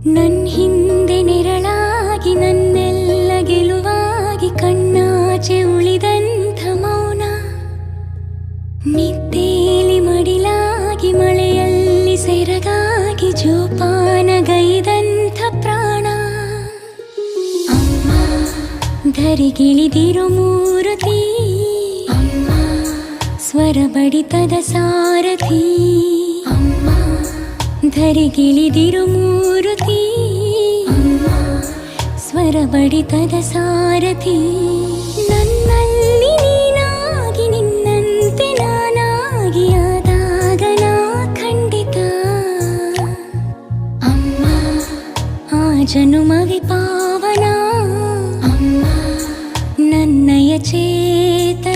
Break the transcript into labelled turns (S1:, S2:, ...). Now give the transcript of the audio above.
S1: ನನ್ ಹಿಂದೆ ನೆರಳಾಗಿ ನನ್ನೆಲ್ಲ ಗೆಲುವಾಗಿ ಕಣ್ಣಾಚೆ ಉಳಿದಂಥ ಮೌನ, ನಿದ್ದೇಲಿ ಮಡಿಲಾಗಿ ಮಳೆಯಲ್ಲಿ ಸೆರಗಾಗಿ ಜೋಪಾನಗೈದಂಥ ಪ್ರಾಣ. ಅಮ್ಮ ಧರಿಗಿಳಿದಿರೋ ಮೂರುತಿ, ಅಮ್ಮ ಸ್ವರ ಬಡಿತದ ಸಾರಥಿ. ಅಮ್ಮ ಧರಿಗಿಳಿದಿರೋ ಮೂರುತಿ, ಅಮ್ಮ ಸ್ವರ ಬಡಿತದ ಸಾರಥಿ. ನನ್ನಲ್ಲಿ ನೀನಾಗಿ ನಿನ್ನಂತೆ ನಾನಾಗಿ ಆದಾಗ ನಾ ಖಂಡಿತ ಅಮ್ಮ ಆ ಜನುಮವಿ ಪಾವನ. ಅಮ್ಮ ನನ್ನಯ ಚೇತನ.